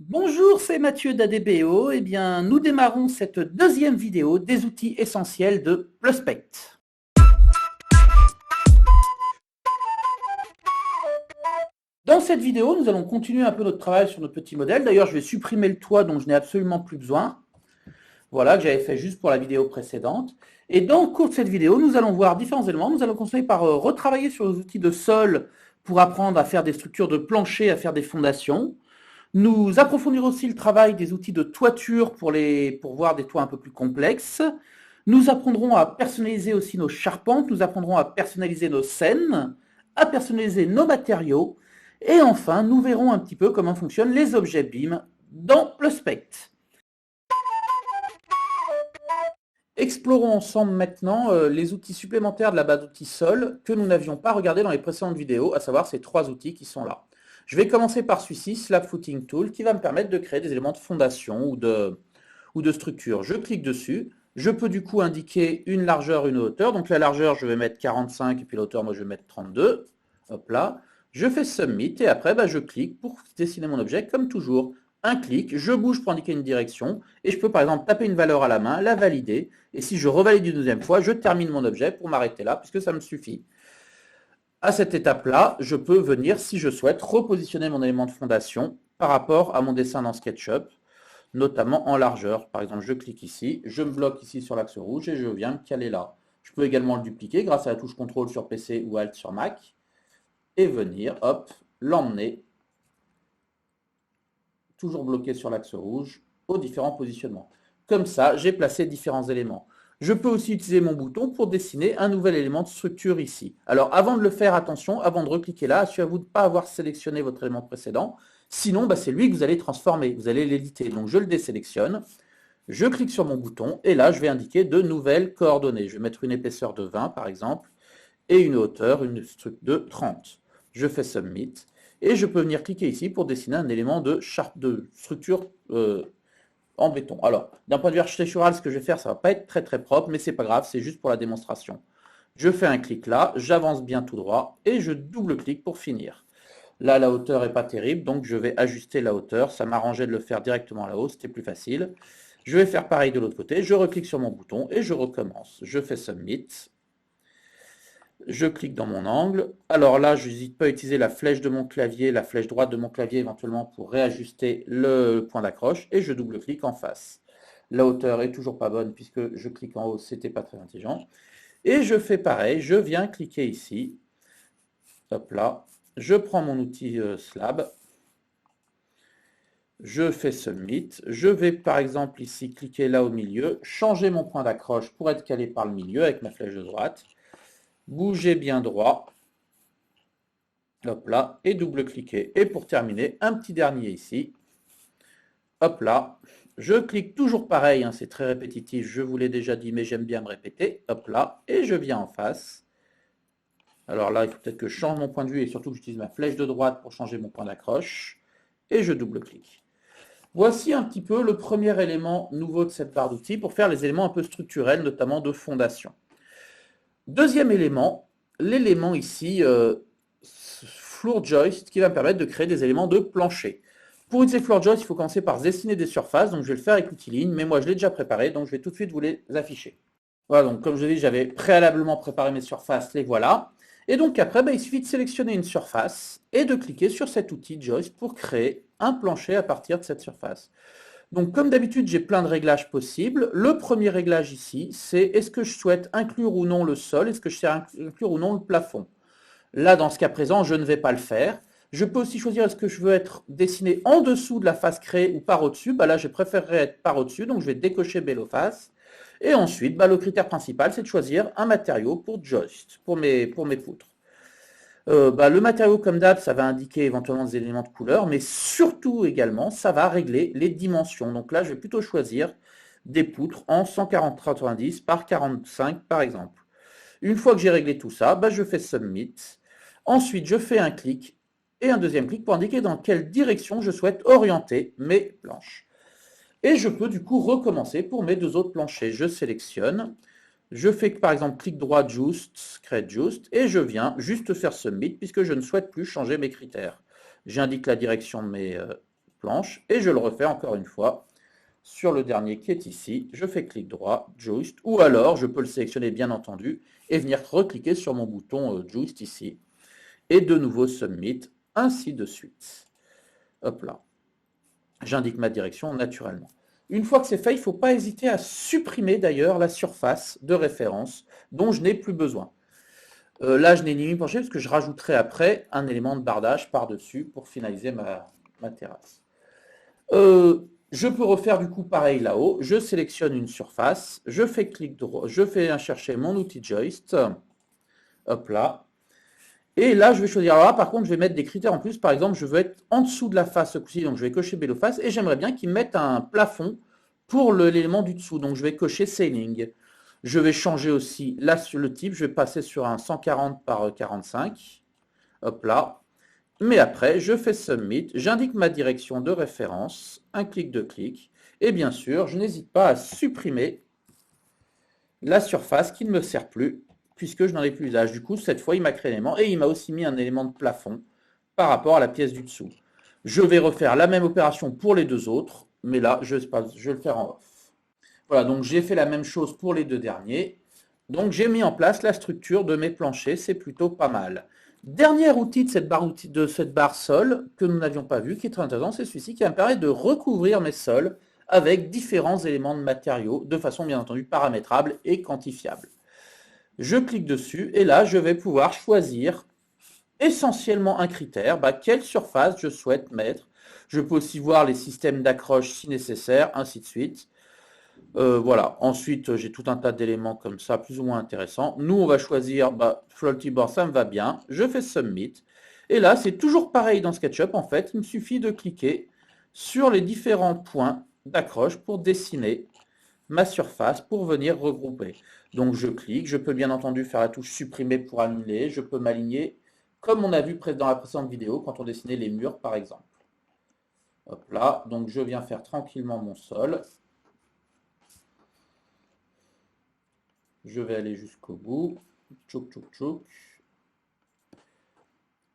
Bonjour, c'est Mathieu d'ADBO. Eh bien, nous démarrons cette deuxième vidéo des outils essentiels de Pluspect. Dans cette vidéo, nous allons continuer un peu notre travail sur notre petit modèle. D'ailleurs, je vais supprimer le toit dont je n'ai absolument plus besoin. Voilà, que j'avais fait juste pour la vidéo précédente. Et dans le cours de cette vidéo, nous allons voir différents éléments. Nous allons commencer par retravailler sur les outils de sol pour apprendre à faire des structures de plancher, à faire des fondations. Nous approfondirons aussi le travail des outils de toiture pour voir des toits un peu plus complexes. Nous apprendrons à personnaliser aussi nos charpentes, nous apprendrons à personnaliser nos scènes, à personnaliser nos matériaux, et enfin, nous verrons un petit peu comment fonctionnent les objets BIM dans Pluspect. Explorons ensemble maintenant les outils supplémentaires de la base d'outils sol que nous n'avions pas regardé dans les précédentes vidéos, à savoir ces trois outils qui sont là. Je vais commencer par celui-ci, Slab Footing Tool, qui va me permettre de créer des éléments de fondation ou de structure. Je clique dessus, je peux du coup indiquer une largeur, une hauteur. Donc la largeur, je vais mettre 45 et puis la hauteur, moi je vais mettre 32. Hop là. Je fais Submit et après, je clique pour dessiner mon objet comme toujours. Un clic, je bouge pour indiquer une direction et je peux par exemple taper une valeur à la main, la valider. Et si je revalide une deuxième fois, je termine mon objet pour m'arrêter là puisque ça me suffit. À cette étape-là, je peux venir, si je souhaite, repositionner mon élément de fondation par rapport à mon dessin dans SketchUp, notamment en largeur. Par exemple, je clique ici, je me bloque ici sur l'axe rouge et je viens me caler là. Je peux également le dupliquer grâce à la touche CTRL sur PC ou ALT sur Mac et venir, hop, l'emmener, toujours bloqué sur l'axe rouge, aux différents positionnements. Comme ça, j'ai placé différents éléments. Je peux aussi utiliser mon bouton pour dessiner un nouvel élément de structure ici. Alors avant de le faire, attention, avant de recliquer là, assurez-vous de ne pas avoir sélectionné votre élément précédent. Sinon, c'est lui que vous allez transformer, vous allez l'éditer. Donc je le désélectionne, je clique sur mon bouton et là je vais indiquer de nouvelles coordonnées. Je vais mettre une épaisseur de 20 par exemple et une hauteur de 30. Je fais Submit et je peux venir cliquer ici pour dessiner un élément de structure en béton. Alors, d'un point de vue architectural, ce que je vais faire, ça ne va pas être très très propre, mais c'est pas grave, c'est juste pour la démonstration. Je fais un clic là, j'avance bien tout droit et je double-clique pour finir. Là, la hauteur n'est pas terrible, donc je vais ajuster la hauteur. Ça m'arrangeait de le faire directement là-haut, c'était plus facile. Je vais faire pareil de l'autre côté, je reclique sur mon bouton et je recommence. Je fais Submit. Je clique dans mon angle. Alors là, je n'hésite pas à utiliser la flèche de mon clavier, la flèche droite de mon clavier éventuellement pour réajuster le point d'accroche et je double-clique en face. La hauteur est toujours pas bonne puisque je clique en haut, c'était pas très intelligent. Et je fais pareil, je viens cliquer ici. Hop là. Je prends mon outil Slab. Je fais Submit. Je vais par exemple ici cliquer là au milieu, changer mon point d'accroche pour être calé par le milieu avec ma flèche de droite. Bougez bien droit. Hop là, et double-cliquer. Et pour terminer, un petit dernier ici. Hop là, je clique toujours pareil, hein, c'est très répétitif, je vous l'ai déjà dit, mais j'aime bien me répéter. Hop là, et je viens en face. Alors là, il faut peut-être que je change mon point de vue et surtout que j'utilise ma flèche de droite pour changer mon point d'accroche. Et je double-clique. Voici un petit peu le premier élément nouveau de cette barre d'outils pour faire les éléments un peu structurels, notamment de fondation. Deuxième élément, l'élément ici, Floor Joist, qui va me permettre de créer des éléments de plancher. Pour utiliser Floor Joist, il faut commencer par dessiner des surfaces, donc je vais le faire avec l'outil ligne, mais moi je l'ai déjà préparé, donc je vais tout de suite vous les afficher. Voilà, donc comme je l'ai dit, j'avais préalablement préparé mes surfaces, les voilà. Et donc après, il suffit de sélectionner une surface et de cliquer sur cet outil Joist pour créer un plancher à partir de cette surface. Donc comme d'habitude, j'ai plein de réglages possibles. Le premier réglage ici, c'est est-ce que je souhaite inclure ou non le sol, est-ce que je souhaite inclure ou non le plafond. Là, dans ce cas présent, je ne vais pas le faire. Je peux aussi choisir est-ce que je veux être dessiné en dessous de la face créée ou par au-dessus. Là, je préférerais être par au-dessus, donc je vais décocher Below Face. Et ensuite, le critère principal, c'est de choisir un matériau pour joist, pour mes poutres. Le matériau, comme d'hab, ça va indiquer éventuellement des éléments de couleur, mais surtout également, ça va régler les dimensions. Donc là, je vais plutôt choisir des poutres en 140-90 par 45, par exemple. Une fois que j'ai réglé tout ça, je fais Submit. Ensuite, je fais un clic et un deuxième clic pour indiquer dans quelle direction je souhaite orienter mes planches. Et je peux du coup recommencer pour mes deux autres planchers. Je sélectionne, je fais par exemple clic droit Just, Create Just, et je viens juste faire Submit puisque je ne souhaite plus changer mes critères. J'indique la direction de mes planche et je le refais encore une fois sur le dernier qui est ici. Je fais clic droit, Joist, ou alors je peux le sélectionner bien entendu et venir recliquer sur mon bouton Joist ici. Et de nouveau Submit, ainsi de suite. Hop là. J'indique ma direction naturellement. Une fois que c'est fait, il ne faut pas hésiter à supprimer d'ailleurs la surface de référence dont je n'ai plus besoin. Là, je n'ai ni mis penché parce que je rajouterai après un élément de bardage par-dessus pour finaliser ma terrasse. Je peux refaire du coup pareil là-haut. Je sélectionne une surface, je fais clic droit, je fais chercher mon outil Joist. Hop là. Et là, je vais choisir. Alors là, par contre, je vais mettre des critères en plus. Par exemple, je veux être en dessous de la face ce coup-ci, donc je vais cocher Below Face. Et j'aimerais bien qu'ils mettent un plafond pour l'élément du dessous. Donc je vais cocher Ceiling. Je vais changer aussi là sur le type. Je vais passer sur un 140 par 45. Hop là. Mais après, je fais Submit. J'indique ma direction de référence. Un clic, deux clics. Et bien sûr, je n'hésite pas à supprimer la surface qui ne me sert plus, puisque je n'en ai plus l'usage. Du coup, cette fois, il m'a créé l'élément et il m'a aussi mis un élément de plafond par rapport à la pièce du dessous. Je vais refaire la même opération pour les deux autres, mais là, je vais le faire en off. Voilà, donc j'ai fait la même chose pour les deux derniers. Donc j'ai mis en place la structure de mes planchers, c'est plutôt pas mal. Dernier outil de cette barre sol que nous n'avions pas vu, qui est très intéressant, c'est celui-ci qui va me permettre de recouvrir mes sols avec différents éléments de matériaux, de façon bien entendu paramétrable et quantifiable. Je clique dessus et là, je vais pouvoir choisir essentiellement un critère, quelle surface je souhaite mettre. Je peux aussi voir les systèmes d'accroche si nécessaire, ainsi de suite. Voilà. Ensuite, j'ai tout un tas d'éléments comme ça, plus ou moins intéressants. Nous, on va choisir Floaty Board, ça me va bien. Je fais Submit. Et là, c'est toujours pareil dans SketchUp. En fait, il me suffit de cliquer sur les différents points d'accroche pour dessiner ma surface pour venir regrouper. Donc je clique, je peux bien entendu faire la touche supprimer pour annuler, je peux m'aligner comme on a vu dans la précédente vidéo quand on dessinait les murs par exemple. Hop là, donc je viens faire tranquillement mon sol. Je vais aller jusqu'au bout. Tchouk, tchouk, tchouk.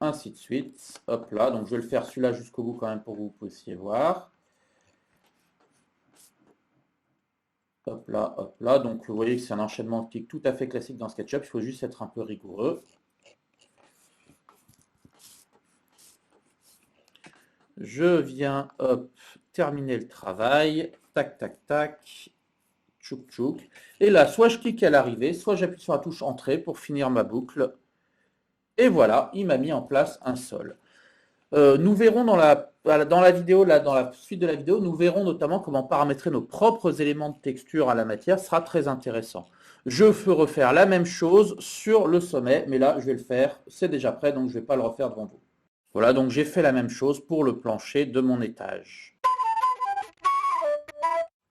Ainsi de suite. Hop là, donc je vais le faire celui-là jusqu'au bout quand même pour que vous puissiez voir. Hop là, hop là. Donc vous voyez que c'est un enchaînement de clics tout à fait classique dans SketchUp. Il faut juste être un peu rigoureux. Je viens, hop, terminer le travail. Tac, tac, tac. Tchouk, tchouk. Et là, soit je clique à l'arrivée, soit j'appuie sur la touche Entrée pour finir ma boucle. Et voilà, il m'a mis en place un sol. Nous verrons dans la vidéo, là, dans la suite de la vidéo, nous verrons notamment comment paramétrer nos propres éléments de texture à la matière. Ce sera très intéressant. Je peux refaire la même chose sur le sommet, mais là, je vais le faire. C'est déjà prêt, donc je ne vais pas le refaire devant vous. Voilà, donc j'ai fait la même chose pour le plancher de mon étage.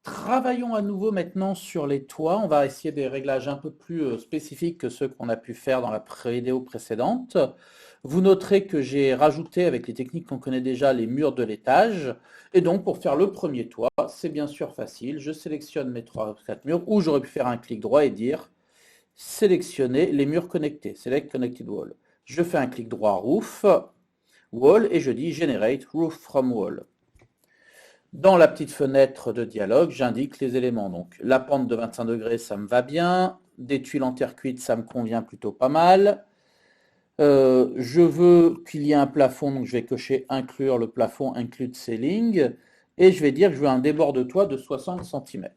Travaillons à nouveau maintenant sur les toits. On va essayer des réglages un peu plus spécifiques que ceux qu'on a pu faire dans la vidéo précédente. Vous noterez que j'ai rajouté avec les techniques qu'on connaît déjà les murs de l'étage. Et donc pour faire le premier toit, c'est bien sûr facile. Je sélectionne mes 3-4 murs où j'aurais pu faire un clic droit et dire sélectionner les murs connectés. Select Connected Wall. Je fais un clic droit Roof, Wall et je dis Generate Roof from Wall. Dans la petite fenêtre de dialogue, j'indique les éléments. Donc, la pente de 25 degrés, ça me va bien. Des tuiles en terre cuite, ça me convient plutôt pas mal. Je veux qu'il y ait un plafond, donc je vais cocher inclure le plafond, include ceiling. Et je vais dire que je veux un débord de toit de 60 cm.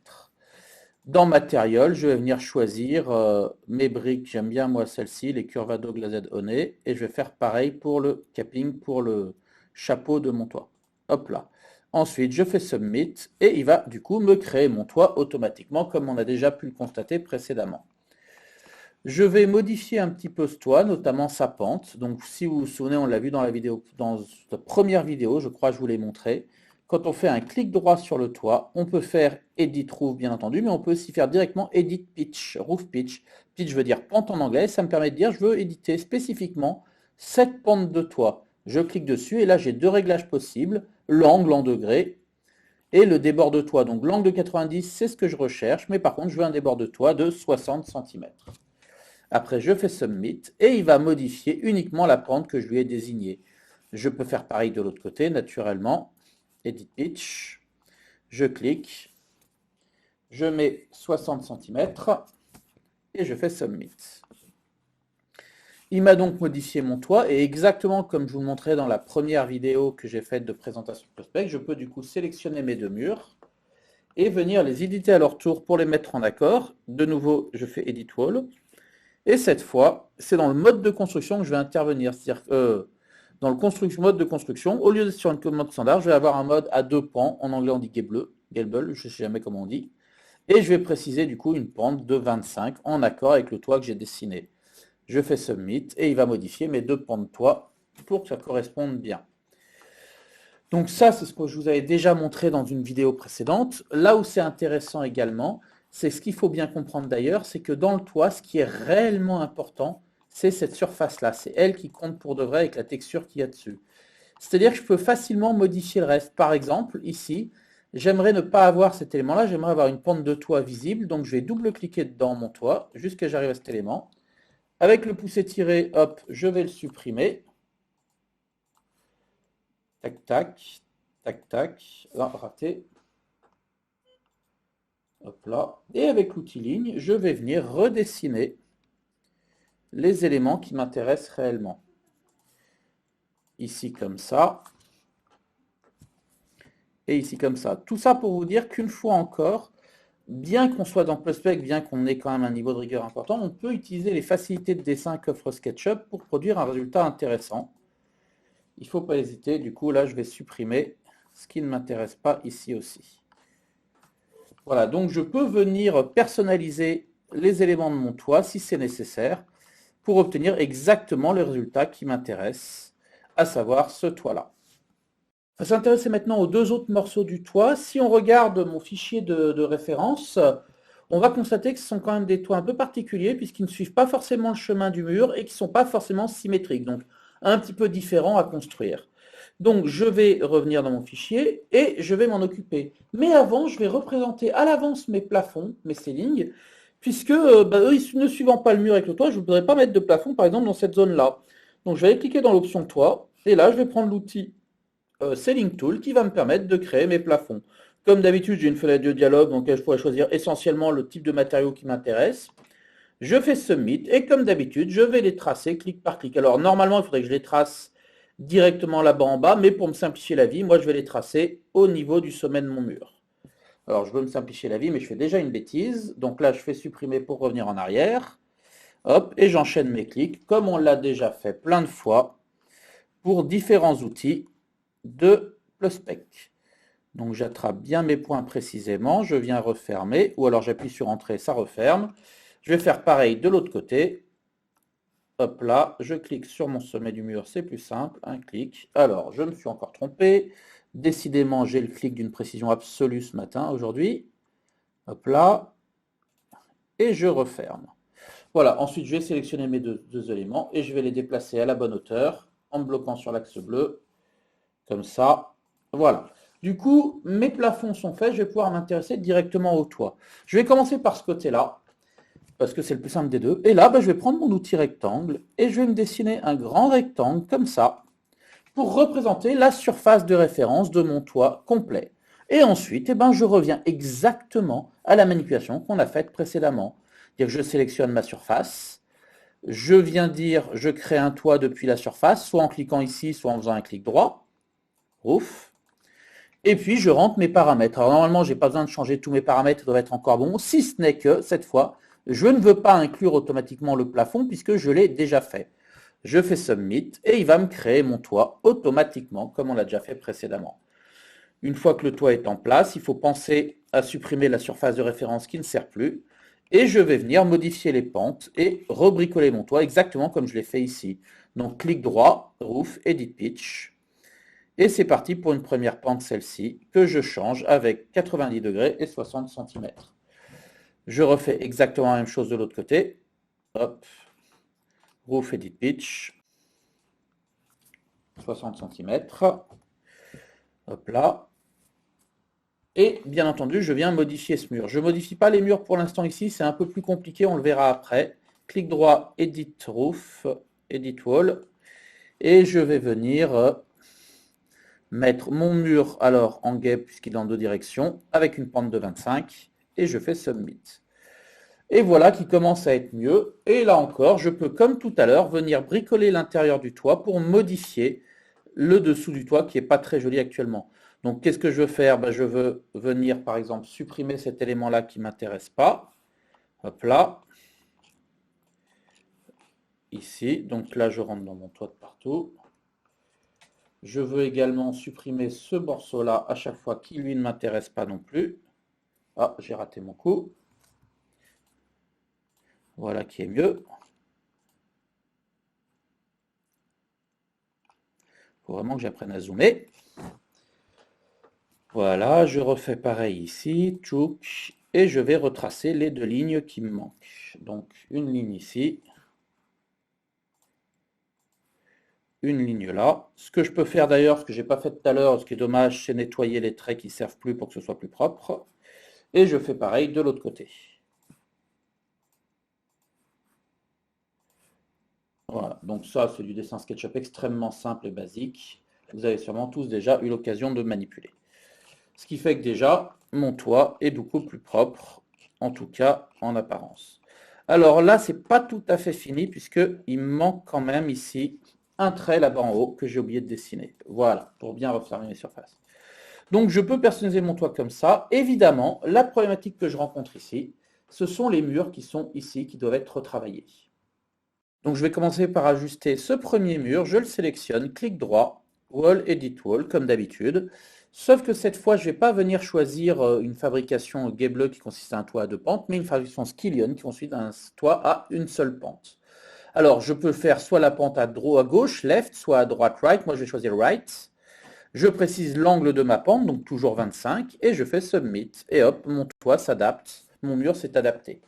Dans Material, je vais venir choisir mes briques. J'aime bien moi celle-ci, les Curvado Glazed Honey. Et je vais faire pareil pour le capping, pour le chapeau de mon toit. Hop là. Ensuite, je fais Submit et il va du coup me créer mon toit automatiquement comme on a déjà pu le constater précédemment. Je vais modifier un petit peu ce toit, notamment sa pente. Donc si vous vous souvenez, on l'a vu dans la première vidéo, je crois que je vous l'ai montré. Quand on fait un clic droit sur le toit, on peut faire Edit Roof bien entendu, mais on peut aussi faire directement Edit Pitch, Roof Pitch. Pitch veut dire pente en anglais, ça me permet de dire je veux éditer spécifiquement cette pente de toit. Je clique dessus et là j'ai deux réglages possibles, l'angle en degrés et le débord de toit. Donc l'angle de 90, c'est ce que je recherche, mais par contre je veux un débord de toit de 60 cm. Après je fais Submit et il va modifier uniquement la pente que je lui ai désignée. Je peux faire pareil de l'autre côté naturellement. Edit Pitch, je clique, je mets 60 cm et je fais Submit. Il m'a donc modifié mon toit et exactement comme je vous le montrais dans la première vidéo que j'ai faite de présentation prospect, je peux du coup sélectionner mes deux murs et venir les éditer à leur tour pour les mettre en accord. De nouveau, je fais Edit Wall. Et cette fois, c'est dans le mode de construction que je vais intervenir. C'est-à-dire que dans le mode de construction, au lieu d'être sur une commande standard, je vais avoir un mode à deux pans. En anglais, on dit gable, je ne sais jamais comment on dit. Et je vais préciser du coup une pente de 25 en accord avec le toit que j'ai dessiné. Je fais Submit et il va modifier mes deux pans de toit pour que ça corresponde bien. Donc ça, c'est ce que je vous avais déjà montré dans une vidéo précédente. Là où c'est intéressant également, c'est ce qu'il faut bien comprendre d'ailleurs, c'est que dans le toit, ce qui est réellement important, c'est cette surface-là. C'est elle qui compte pour de vrai avec la texture qu'il y a dessus. C'est-à-dire que je peux facilement modifier le reste. Par exemple, ici, j'aimerais ne pas avoir cet élément-là, j'aimerais avoir une pente de toit visible, donc je vais double-cliquer dans mon toit jusqu'à ce que j'arrive à cet élément. Avec le pouce étiré, hop, je vais le supprimer. Tac, tac, tac, tac. Là, raté. Hop là. Et avec l'outil ligne, je vais venir redessiner les éléments qui m'intéressent réellement. Ici comme ça. Et ici comme ça. Tout ça pour vous dire qu'une fois encore, bien qu'on soit dans Prospect, bien qu'on ait quand même un niveau de rigueur important, on peut utiliser les facilités de dessin qu'offre SketchUp pour produire un résultat intéressant. Il ne faut pas hésiter. Du coup, là, je vais supprimer ce qui ne m'intéresse pas ici aussi. Voilà, donc je peux venir personnaliser les éléments de mon toit si c'est nécessaire pour obtenir exactement le résultat qui m'intéresse, à savoir ce toit-là. On va s'intéresser maintenant aux deux autres morceaux du toit. Si on regarde mon fichier de référence, on va constater que ce sont quand même des toits un peu particuliers puisqu'ils ne suivent pas forcément le chemin du mur et qui ne sont pas forcément symétriques, donc un petit peu différents à construire. Donc je vais revenir dans mon fichier et je vais m'en occuper. Mais avant, je vais représenter à l'avance mes plafonds, mes ceilings, puisque eux, ne suivant pas le mur avec le toit, je ne voudrais pas mettre de plafond par exemple dans cette zone-là. Donc je vais aller cliquer dans l'option toit et là je vais prendre l'outil Ceiling Tool qui va me permettre de créer mes plafonds. Comme d'habitude, j'ai une fenêtre de dialogue dans laquelle je pourrais choisir essentiellement le type de matériau qui m'intéresse. Je fais Submit et comme d'habitude, je vais les tracer clic par clic. Alors normalement, il faudrait que je les trace directement là-bas en bas, mais pour me simplifier la vie, moi je vais les tracer au niveau du sommet de mon mur. Alors je veux me simplifier la vie, mais je fais déjà une bêtise. Donc là, je fais supprimer pour revenir en arrière. Hop, et j'enchaîne mes clics, comme on l'a déjà fait plein de fois, pour différents outils de Prospect. Donc j'attrape bien mes points précisément, je viens refermer, ou alors j'appuie sur Entrée, ça referme. Je vais faire pareil de l'autre côté. Hop là, je clique sur mon sommet du mur, c'est plus simple, un clic. Alors, je me suis encore trompé. Décidément, j'ai le clic d'une précision absolue ce matin, aujourd'hui. Hop là. Et je referme. Voilà, ensuite, je vais sélectionner mes deux éléments et je vais les déplacer à la bonne hauteur en me bloquant sur l'axe bleu. Comme ça. Voilà. Du coup, mes plafonds sont faits, je vais pouvoir m'intéresser directement au toit. Je vais commencer par ce côté-là, parce que c'est le plus simple des deux. Et là, je vais prendre mon outil rectangle et je vais me dessiner un grand rectangle comme ça pour représenter la surface de référence de mon toit complet. Et ensuite, je reviens exactement à la manipulation qu'on a faite précédemment. C'est-à-dire que je sélectionne ma surface, je viens dire je crée un toit depuis la surface, soit en cliquant ici, soit en faisant un clic droit. Ouf. Et puis je rentre mes paramètres. Alors normalement, je n'ai pas besoin de changer tous mes paramètres, ils doivent être encore bons, si ce n'est que cette fois, je ne veux pas inclure automatiquement le plafond puisque je l'ai déjà fait. Je fais Submit et il va me créer mon toit automatiquement comme on l'a déjà fait précédemment. Une fois que le toit est en place, il faut penser à supprimer la surface de référence qui ne sert plus. Et je vais venir modifier les pentes et rebricoler mon toit exactement comme je l'ai fait ici. Donc clic droit, Roof, Edit Pitch. Et c'est parti pour une première pente, celle-ci, que je change avec 90 degrés et 60 cm. Je refais exactement la même chose de l'autre côté. Hop. Roof, Edit Pitch. 60 cm. Hop là. Et bien entendu, je viens modifier ce mur. Je ne modifie pas les murs pour l'instant ici, c'est un peu plus compliqué, on le verra après. Clic droit, Edit Roof, Edit Wall. Et je vais venir mettre mon mur alors en guêpe puisqu'il est en deux directions avec une pente de 25 et je fais Submit. Et voilà qui commence à être mieux. Et là encore, je peux, comme tout à l'heure, venir bricoler l'intérieur du toit pour modifier le dessous du toit qui n'est pas très joli actuellement. Donc, qu'est-ce que je veux faire? Ben, je veux venir, par exemple, supprimer cet élément-là qui ne m'intéresse pas. Hop là. Ici. Donc là, je rentre dans mon toit de partout. Je veux également supprimer ce morceau-là à chaque fois qui, lui, ne m'intéresse pas non plus. Ah, j'ai raté mon coup. Voilà qui est mieux. Il faut vraiment que j'apprenne à zoomer. Voilà, je refais pareil ici, tchouk, et je vais retracer les deux lignes qui me manquent. Donc une ligne ici, une ligne là. Ce que je peux faire d'ailleurs, ce que je n'ai pas fait tout à l'heure, ce qui est dommage, c'est nettoyer les traits qui ne servent plus pour que ce soit plus propre. Et je fais pareil de l'autre côté. Voilà, donc ça c'est du dessin SketchUp extrêmement simple et basique. Vous avez sûrement tous déjà eu l'occasion de manipuler. Ce qui fait que déjà, mon toit est beaucoup plus propre, en tout cas en apparence. Alors là, c'est pas tout à fait fini, puisqu'il me manque quand même ici un trait là-bas en haut que j'ai oublié de dessiner. Voilà, pour bien refermer mes surfaces. Donc je peux personnaliser mon toit comme ça. Évidemment, la problématique que je rencontre ici, ce sont les murs qui sont ici, qui doivent être retravaillés. Donc je vais commencer par ajuster ce premier mur, je le sélectionne, clic droit, Wall, Edit Wall, comme d'habitude. Sauf que cette fois, je ne vais pas venir choisir une fabrication Gable qui consiste à un toit à deux pentes, mais une fabrication Skillion qui consiste à un toit à une seule pente. Alors, je peux faire soit la pente à gauche, left, soit à droite, right. Moi, je vais choisir right. Je précise l'angle de ma pente, donc toujours 25, et je fais Submit. Et hop, mon toit s'adapte, mon mur s'est adapté.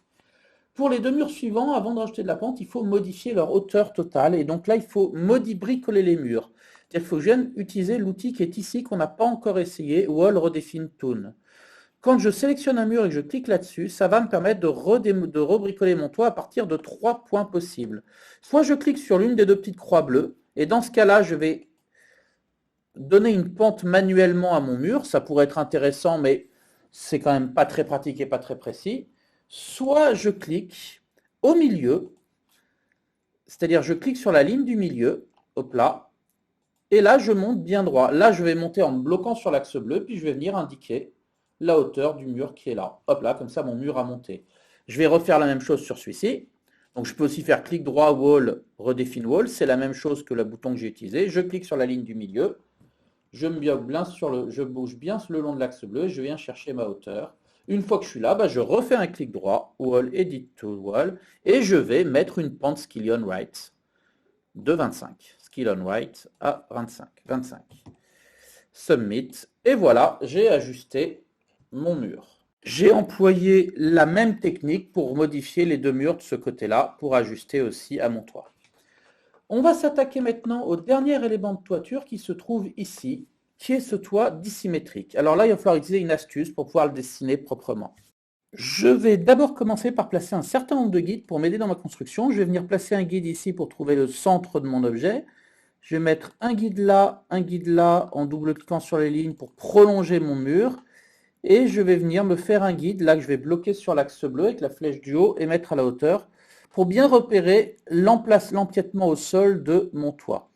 Pour les deux murs suivants, avant de rajouter de la pente, il faut modifier leur hauteur totale. Et donc là, il faut bricoler les murs. C'est-à-dire qu'il faut que je vienne utiliser l'outil qui est ici, qu'on n'a pas encore essayé, Wall Redefine Toon. Quand je sélectionne un mur et que je clique là-dessus, ça va me permettre de rebricoler mon toit à partir de 3 points possibles. Soit je clique sur l'une des deux petites croix bleues, et dans ce cas-là, je vais donner une pente manuellement à mon mur. Ça pourrait être intéressant, mais c'est quand même pas très pratique et pas très précis. Soit je clique au milieu, c'est-à-dire je clique sur la ligne du milieu, hop là, et là je monte bien droit. Là je vais monter en me bloquant sur l'axe bleu, puis je vais venir indiquer la hauteur du mur qui est là. Hop là, comme ça mon mur a monté. Je vais refaire la même chose sur celui-ci. Donc je peux aussi faire clic droit, Wall, Redefine Wall, c'est la même chose que le bouton que j'ai utilisé. Je clique sur la ligne du milieu, je bouge bien le long de l'axe bleu, je viens chercher ma hauteur. Une fois que je suis là, je refais un clic droit, Wall, Edit to Wall, et je vais mettre une pente Skillion Right de 25. Skillion Right à 25. Submit. Et voilà, j'ai ajusté mon mur. J'ai employé la même technique pour modifier les deux murs de ce côté-là, pour ajuster aussi à mon toit. On va s'attaquer maintenant au dernier élément de toiture qui se trouve ici, qui est ce toit dissymétrique. Alors là, il va falloir utiliser une astuce pour pouvoir le dessiner proprement. Je vais d'abord commencer par placer un certain nombre de guides pour m'aider dans ma construction. Je vais venir placer un guide ici pour trouver le centre de mon objet. Je vais mettre un guide là, en double-cliquant sur les lignes pour prolonger mon mur. Et je vais venir me faire un guide là que je vais bloquer sur l'axe bleu avec la flèche du haut et mettre à la hauteur pour bien repérer l'empiètement au sol de mon toit.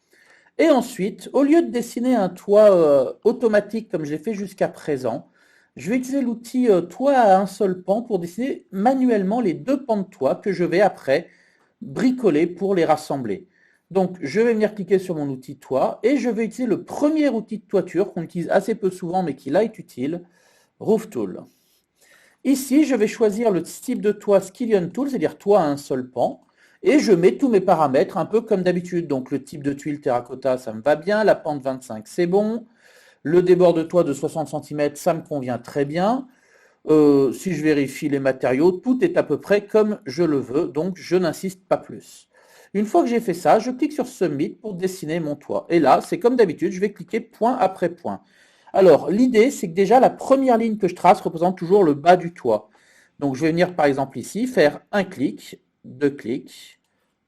Et ensuite, au lieu de dessiner un toit automatique comme je l'ai fait jusqu'à présent, je vais utiliser l'outil toit à un seul pan pour dessiner manuellement les deux pans de toit que je vais après bricoler pour les rassembler. Donc, je vais venir cliquer sur mon outil toit et je vais utiliser le premier outil de toiture qu'on utilise assez peu souvent mais qui là est utile, Roof Tool. Ici, je vais choisir le type de toit Skillion Tool, c'est-à-dire toit à un seul pan, et je mets tous mes paramètres un peu comme d'habitude. Donc le type de tuile terracotta, ça me va bien, la pente 25, c'est bon, le débord de toit de 60 cm, ça me convient très bien. Si je vérifie les matériaux, tout est à peu près comme je le veux, donc je n'insiste pas plus. Une fois que j'ai fait ça, je clique sur Submit pour dessiner mon toit. Et là, c'est comme d'habitude, je vais cliquer point après point. Alors, l'idée, c'est que déjà, la première ligne que je trace représente toujours le bas du toit. Donc, je vais venir, par exemple, ici, faire un clic, deux clics,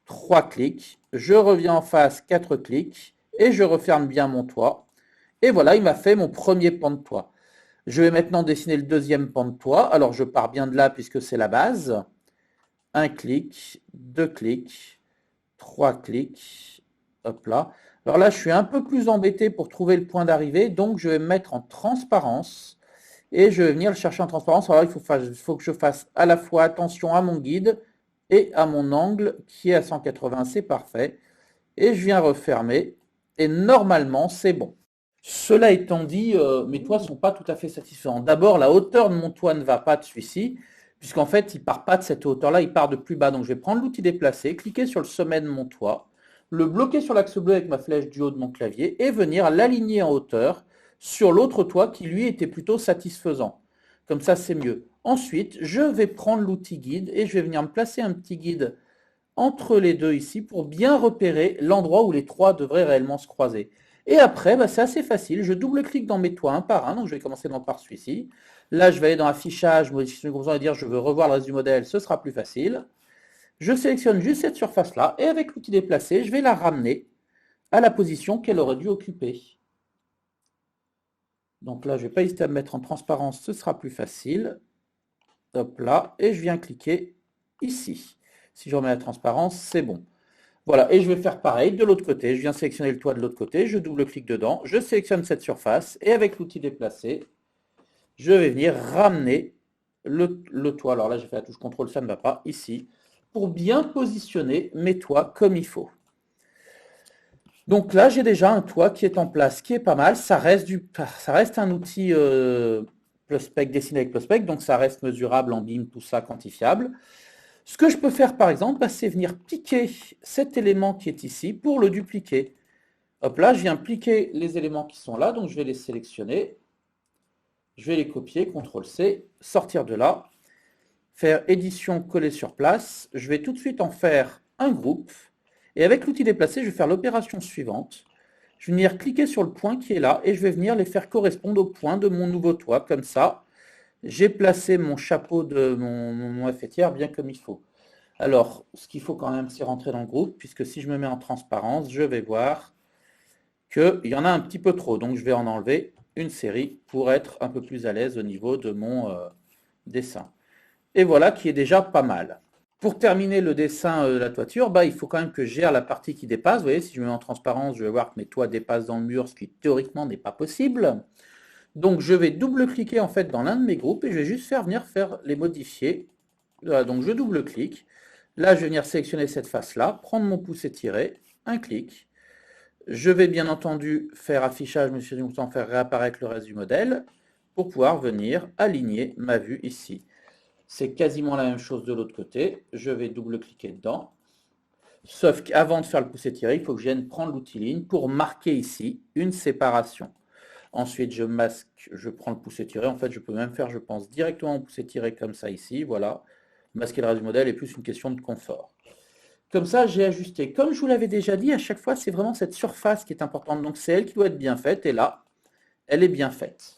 trois clics. Je reviens en face, quatre clics, et je referme bien mon toit. Et voilà, il m'a fait mon premier pan de toit. Je vais maintenant dessiner le deuxième pan de toit. Alors, je pars bien de là puisque c'est la base. Un clic, deux clics, trois clics. Hop là. Alors là, je suis un peu plus embêté pour trouver le point d'arrivée. Donc, je vais me mettre en transparence. Et je vais venir le chercher en transparence. Alors, il faut que je fasse à la fois attention à mon guide et à mon angle qui est à 180. C'est parfait. Et je viens refermer. Et normalement, c'est bon. Cela étant dit, mes toits ne sont pas tout à fait satisfaisants. D'abord, la hauteur de mon toit ne va pas de celui-ci, puisqu'en fait, il ne part pas de cette hauteur-là, il part de plus bas. Donc, je vais prendre l'outil déplacer, cliquer sur le sommet de mon toit, le bloquer sur l'axe bleu avec ma flèche du haut de mon clavier et venir l'aligner en hauteur sur l'autre toit qui, lui, était plutôt satisfaisant. Comme ça, c'est mieux. Ensuite, je vais prendre l'outil guide et je vais venir me placer un petit guide entre les deux ici pour bien repérer l'endroit où les trois devraient réellement se croiser. Et après, c'est assez facile. Je double-clique dans mes toits un par un. Donc, je vais commencer par celui-ci. Là, je vais aller dans Affichage, Modification du composant et dire je veux revoir le reste du modèle. Ce sera plus facile. Je sélectionne juste cette surface-là. Et avec l'outil déplacer, je vais la ramener à la position qu'elle aurait dû occuper. Donc là, je ne vais pas hésiter à me mettre en transparence. Ce sera plus facile. Hop là. Et je viens cliquer ici. Si je remets la transparence, c'est bon. Voilà, et je vais faire pareil de l'autre côté. Je viens sélectionner le toit de l'autre côté, je double-clique dedans, je sélectionne cette surface, et avec l'outil déplacer, je vais venir ramener le toit. Alors là, j'ai fait la touche CTRL, ça ne va pas, ici, pour bien positionner mes toits comme il faut. Donc là, j'ai déjà un toit qui est en place, qui est pas mal. Ça reste un outil Pluspec, dessiné avec Pluspec, donc ça reste mesurable en BIM, tout ça quantifiable. Ce que je peux faire par exemple, c'est venir piquer cet élément qui est ici pour le dupliquer. Hop là, je viens piquer les éléments qui sont là, donc je vais les sélectionner. Je vais les copier, CTRL-C, sortir de là, faire édition, coller sur place. Je vais tout de suite en faire un groupe. Et avec l'outil déplacer, je vais faire l'opération suivante. Je vais venir cliquer sur le point qui est là et je vais venir les faire correspondre au point de mon nouveau toit, comme ça. J'ai placé mon chapeau de mon fêtière bien comme il faut. Alors, ce qu'il faut quand même, c'est rentrer dans le groupe, puisque si je me mets en transparence, je vais voir qu'il y en a un petit peu trop. Donc, je vais en enlever une série pour être un peu plus à l'aise au niveau de mon dessin. Et voilà qui est déjà pas mal. Pour terminer le dessin de la toiture, il faut quand même que je gère la partie qui dépasse. Vous voyez, si je me mets en transparence, je vais voir que mes toits dépassent dans le mur, ce qui théoriquement n'est pas possible. Donc, je vais double-cliquer en fait dans l'un de mes groupes et je vais juste venir les modifier. Voilà, donc, je double-clique. Là, je vais venir sélectionner cette face-là, prendre mon pouce étiré, un clic. Je vais bien entendu faire affichage, monsieur du bouton, faire réapparaître le reste du modèle pour pouvoir venir aligner ma vue ici. C'est quasiment la même chose de l'autre côté. Je vais double-cliquer dedans. Sauf qu'avant de faire le pouce étiré, il faut que je vienne prendre l'outil ligne pour marquer ici une séparation. Ensuite, je masque, je prends le pouce étiré. En fait, je peux même faire, je pense, directement un pouce étiré comme ça ici. Voilà. Masquer le reste du modèle est plus une question de confort. Comme ça, j'ai ajusté. Comme je vous l'avais déjà dit, à chaque fois, c'est vraiment cette surface qui est importante. Donc, c'est elle qui doit être bien faite. Et là, elle est bien faite.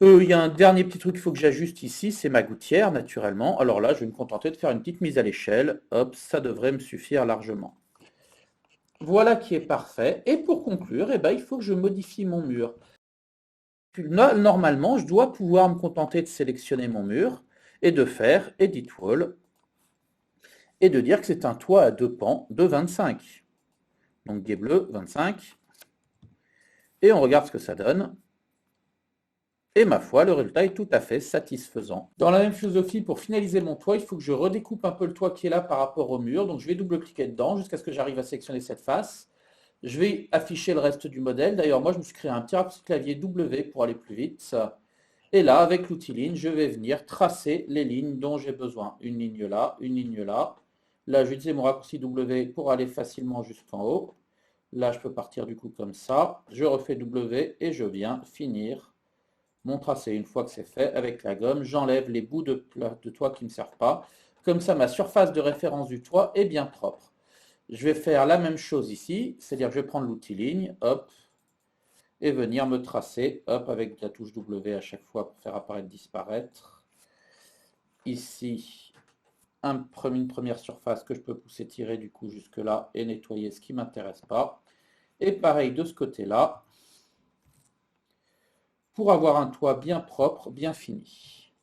Il y a un dernier petit truc qu'il faut que j'ajuste ici, c'est ma gouttière, naturellement. Alors là, je vais me contenter de faire une petite mise à l'échelle. Hop, ça devrait me suffire largement. Voilà qui est parfait. Et pour conclure, il faut que je modifie mon mur. Normalement, je dois pouvoir me contenter de sélectionner mon mur et de faire Edit Wall et de dire que c'est un toit à deux pans de 25. Donc guet bleu, 25. Et on regarde ce que ça donne. Et ma foi, le résultat est tout à fait satisfaisant. Dans la même philosophie, pour finaliser mon toit, il faut que je redécoupe un peu le toit qui est là par rapport au mur. Donc je vais double-cliquer dedans jusqu'à ce que j'arrive à sélectionner cette face. Je vais afficher le reste du modèle. D'ailleurs, moi, je me suis créé un petit raccourci clavier W pour aller plus vite. Et là, avec l'outil ligne, je vais venir tracer les lignes dont j'ai besoin. Une ligne là, une ligne là. Là, je vais utiliser mon raccourci W pour aller facilement jusqu'en haut. Là, je peux partir du coup comme ça. Je refais W et je viens finir mon tracé. Une fois que c'est fait, avec la gomme, j'enlève les bouts de toit qui ne me servent pas. Comme ça, ma surface de référence du toit est bien propre. Je vais faire la même chose ici, c'est-à-dire que je vais prendre l'outil ligne, hop, et venir me tracer, hop, avec la touche W à chaque fois pour faire apparaître, disparaître. Ici, une première surface que je peux pousser, tirer du coup jusque là et nettoyer ce qui ne m'intéresse pas. Et pareil de ce côté-là, pour avoir un toit bien propre, bien fini.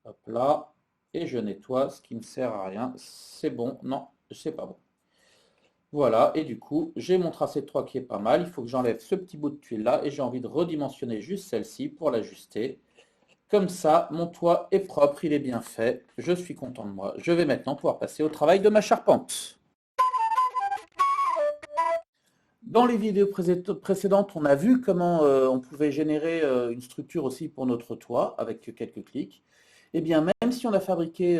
Hop là, et je nettoie ce qui ne sert à rien. C'est bon, non, c'est pas bon. Voilà, et du coup, j'ai mon tracé de 3 qui est pas mal. Il faut que j'enlève ce petit bout de tuile là, et j'ai envie de redimensionner juste celle-ci pour l'ajuster. Comme ça, mon toit est propre, il est bien fait. Je suis content de moi. Je vais maintenant pouvoir passer au travail de ma charpente. Dans les vidéos précédentes, on a vu comment on pouvait générer une structure aussi pour notre toit avec quelques clics. Eh bien, même si on a fabriqué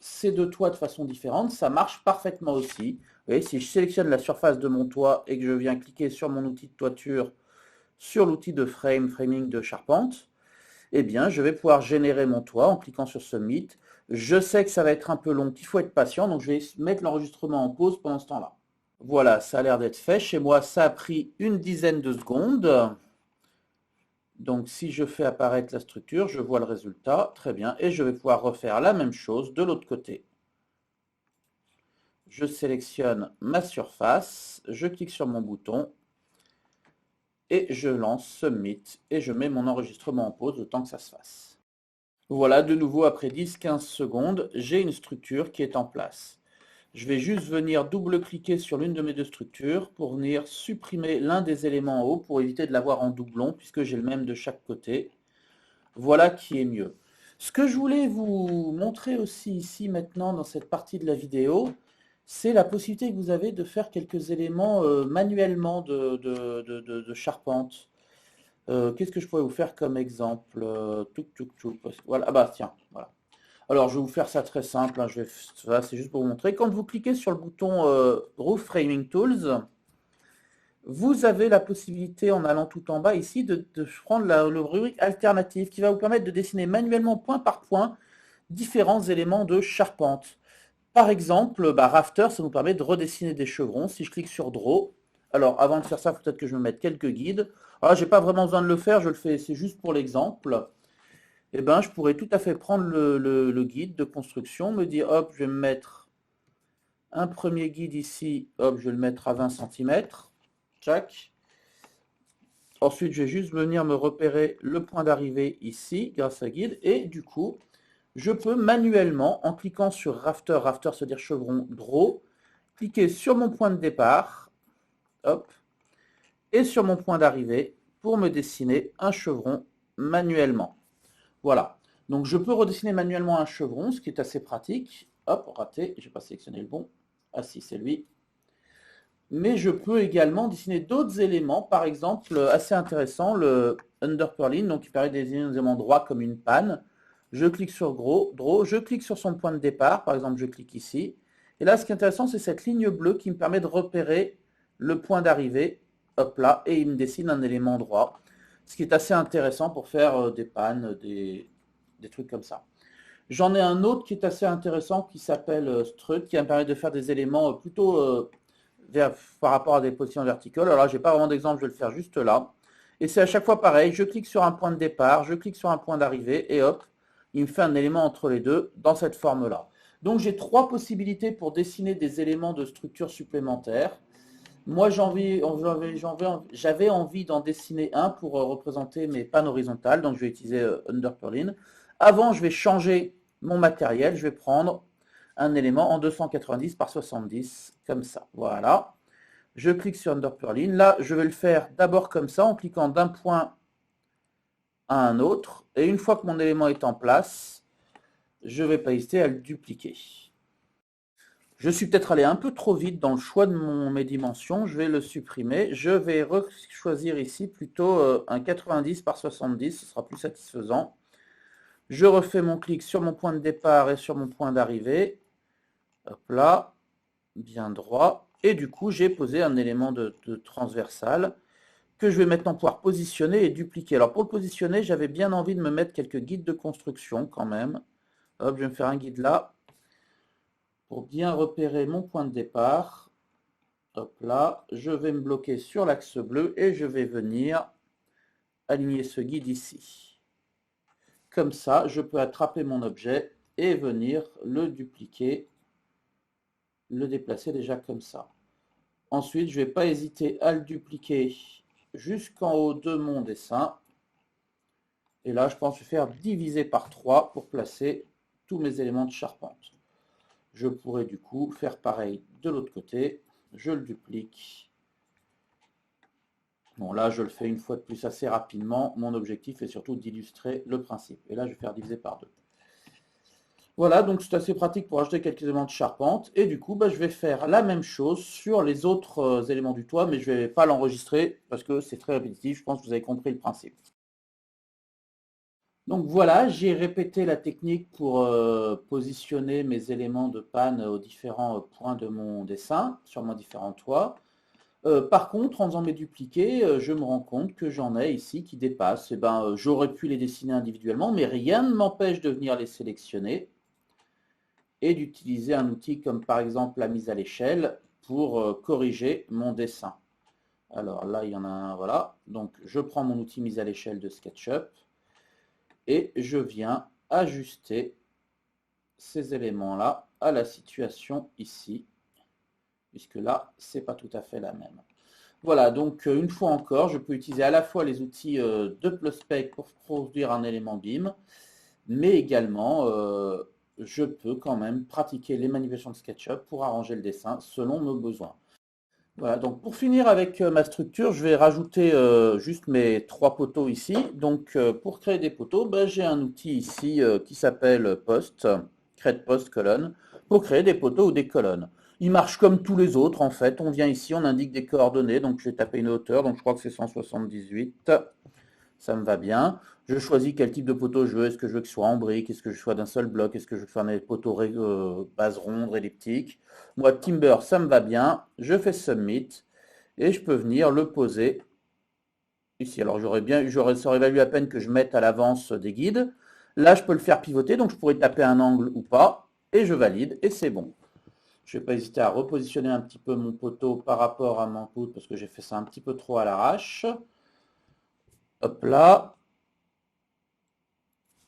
ces deux toits de façon différente, ça marche parfaitement aussi. Vous voyez, si je sélectionne la surface de mon toit et que je viens cliquer sur mon outil de toiture, sur l'outil de framing de charpente, eh bien, je vais pouvoir générer mon toit en cliquant sur Submit. Je sais que ça va être un peu long, qu'il faut être patient, donc je vais mettre l'enregistrement en pause pendant ce temps-là. Voilà, ça a l'air d'être fait. Chez moi, ça a pris une dizaine de secondes. Donc, si je fais apparaître la structure, je vois le résultat. Très bien. Et je vais pouvoir refaire la même chose de l'autre côté. Je sélectionne ma surface, je clique sur mon bouton et je lance Submit et je mets mon enregistrement en pause le temps que ça se fasse. Voilà, de nouveau, après 10-15 secondes, j'ai une structure qui est en place. Je vais juste venir double-cliquer sur l'une de mes deux structures pour venir supprimer l'un des éléments en haut pour éviter de l'avoir en doublon puisque j'ai le même de chaque côté. Voilà qui est mieux. Ce que je voulais vous montrer aussi ici maintenant dans cette partie de la vidéo, c'est la possibilité que vous avez de faire quelques éléments manuellement de charpente. Qu'est-ce que je pourrais vous faire comme exemple? Voilà, ah bah tiens, voilà. Alors, je vais vous faire ça très simple, hein, c'est juste pour vous montrer. Quand vous cliquez sur le bouton Roof Framing Tools, vous avez la possibilité, en allant tout en bas ici, de prendre le rubrique alternative qui va vous permettre de dessiner manuellement, point par point, différents éléments de charpente. Par exemple, Rafter, ça nous permet de redessiner des chevrons. Si je clique sur Draw, alors avant de faire ça, peut-être que je me mette quelques guides. Alors, j'ai pas vraiment besoin de le faire, je le fais, c'est juste pour l'exemple. Eh ben, je pourrais tout à fait prendre le guide de construction, me dire, hop, je vais me mettre un premier guide ici, hop, je vais le mettre à 20 cm, tchac. Ensuite, je vais juste venir me repérer le point d'arrivée ici, grâce à guide, et du coup, je peux manuellement, en cliquant sur Rafter, Rafter c'est-à-dire chevron, Draw, cliquer sur mon point de départ, hop, et sur mon point d'arrivée, pour me dessiner un chevron manuellement. Voilà. Donc je peux redessiner manuellement un chevron, ce qui est assez pratique. Hop, raté, j'ai pas sélectionné le bon. Ah si, c'est lui. Mais je peux également dessiner d'autres éléments, par exemple, assez intéressant, le underpurling, donc qui permet de dessiner des éléments droits comme une panne. Je clique sur Draw, je clique sur son point de départ, par exemple, je clique ici. Et là, ce qui est intéressant, c'est cette ligne bleue qui me permet de repérer le point d'arrivée, hop là, et il me dessine un élément droit. Ce qui est assez intéressant pour faire des pannes, des trucs comme ça. J'en ai un autre qui est assez intéressant qui s'appelle Strut, qui va me permettre de faire des éléments plutôt par rapport à des positions verticales. Alors là, je n'ai pas vraiment d'exemple, je vais le faire juste là. Et c'est à chaque fois pareil, je clique sur un point de départ, je clique sur un point d'arrivée, et hop, il me fait un élément entre les deux dans cette forme-là. Donc j'ai trois possibilités pour dessiner des éléments de structure supplémentaires. Moi, j'avais envie d'en dessiner un pour représenter mes pannes horizontales, donc je vais utiliser Underpurling. Avant, je vais changer mon matériel, je vais prendre un élément en 290 par 70, comme ça. Voilà. Je clique sur Underpurling. Là, je vais le faire d'abord comme ça, en cliquant d'un point à un autre. Et une fois que mon élément est en place, je ne vais pas hésiter à le dupliquer. Je suis peut-être allé un peu trop vite dans le choix de mes dimensions, je vais le supprimer. Je vais choisir ici plutôt un 90 par 70, ce sera plus satisfaisant. Je refais mon clic sur mon point de départ et sur mon point d'arrivée. Hop là, bien droit. Et du coup, j'ai posé un élément de transversal que je vais maintenant pouvoir positionner et dupliquer. Alors pour le positionner, j'avais bien envie de me mettre quelques guides de construction quand même. Hop, je vais me faire un guide là pour bien repérer mon point de départ. Hop là, je vais me bloquer sur l'axe bleu et je vais venir aligner ce guide ici. Comme ça, je peux attraper mon objet et venir le dupliquer, le déplacer déjà comme ça. Ensuite, je ne vais pas hésiter à le dupliquer jusqu'en haut de mon dessin. Et là, je pense que je vais faire diviser par 3 pour placer tous mes éléments de charpente. Je pourrais du coup faire pareil de l'autre côté. Je le duplique. Bon, là, je le fais une fois de plus assez rapidement. Mon objectif est surtout d'illustrer le principe. Et là, je vais faire diviser par 2. Voilà, donc c'est assez pratique pour ajouter quelques éléments de charpente. Et du coup, je vais faire la même chose sur les autres éléments du toit, mais je ne vais pas l'enregistrer parce que c'est très répétitif. Je pense que vous avez compris le principe. Donc voilà, j'ai répété la technique pour positionner mes éléments de panne aux différents points de mon dessin, sur mon différent toit. Par contre, en faisant mes dupliqués, je me rends compte que j'en ai ici qui dépassent. Eh ben, j'aurais pu les dessiner individuellement, mais rien ne m'empêche de venir les sélectionner et d'utiliser un outil comme par exemple la mise à l'échelle pour corriger mon dessin. Alors là, il y en a un, voilà. Donc je prends mon outil mise à l'échelle de SketchUp et je viens ajuster ces éléments-là à la situation ici, puisque là, c'est pas tout à fait la même. Voilà, donc une fois encore, je peux utiliser à la fois les outils de PlusSpec pour produire un élément BIM, mais également, je peux quand même pratiquer les manipulations de SketchUp pour arranger le dessin selon nos besoins. Voilà, donc pour finir avec ma structure, je vais rajouter juste mes 3 poteaux ici. Donc pour créer des poteaux, j'ai un outil ici qui s'appelle Post, Create Post colonne, pour créer des poteaux ou des colonnes. Il marche comme tous les autres en fait. On vient ici, on indique des coordonnées, donc je vais taper une hauteur, donc je crois que c'est 178. Ça me va bien. Je choisis quel type de poteau je veux. Est-ce que je veux qu'il soit en brique? Est-ce que je sois d'un seul bloc? Est-ce que je veux faire des poteaux base ronde, elliptique? Moi, Timber, ça me va bien. Je fais Submit et je peux venir le poser ici. Alors, ça aurait valu à peine que je mette à l'avance des guides. Là, je peux le faire pivoter, donc je pourrais taper un angle ou pas et je valide et c'est bon. Je ne vais pas hésiter à repositionner un petit peu mon poteau par rapport à mon poutre parce que j'ai fait ça un petit peu trop à l'arrache. Hop là.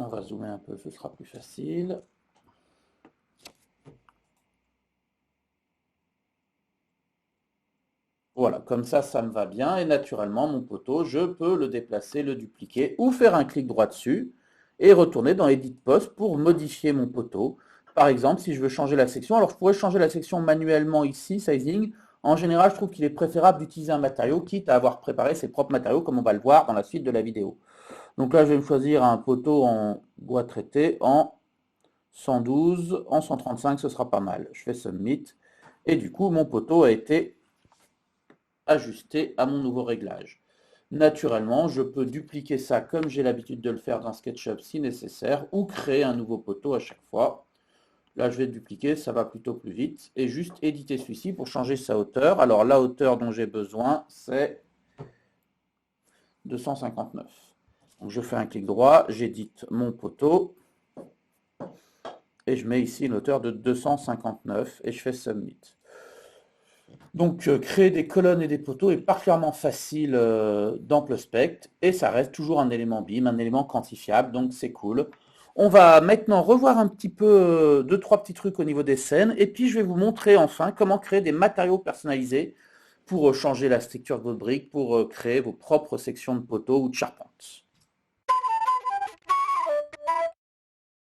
On va zoomer un peu, ce sera plus facile. Voilà, comme ça me va bien. Et naturellement, mon poteau, je peux le déplacer, le dupliquer ou faire un clic droit dessus et retourner dans Edit Post pour modifier mon poteau. Par exemple, si je veux changer la section, alors je pourrais changer la section manuellement ici, Sizing. En général, je trouve qu'il est préférable d'utiliser un matériau, quitte à avoir préparé ses propres matériaux, comme on va le voir dans la suite de la vidéo. Donc là, je vais me choisir un poteau en bois traité en 112, en 135, ce sera pas mal. Je fais Submit. Et du coup, mon poteau a été ajusté à mon nouveau réglage. Naturellement, je peux dupliquer ça comme j'ai l'habitude de le faire dans SketchUp si nécessaire, ou créer un nouveau poteau à chaque fois. Là, je vais dupliquer, ça va plutôt plus vite. Et juste éditer celui-ci pour changer sa hauteur. Alors, la hauteur dont j'ai besoin, c'est 259. Donc, je fais un clic droit, j'édite mon poteau. Et je mets ici une hauteur de 259 et je fais Submit. Donc créer des colonnes et des poteaux est particulièrement facile dans PlusSpec et ça reste toujours un élément BIM, un élément quantifiable, donc c'est cool. On va maintenant revoir un petit peu 2-3 petits trucs au niveau des scènes et puis je vais vous montrer enfin comment créer des matériaux personnalisés pour changer la structure de votre brique, pour créer vos propres sections de poteaux ou de charpente.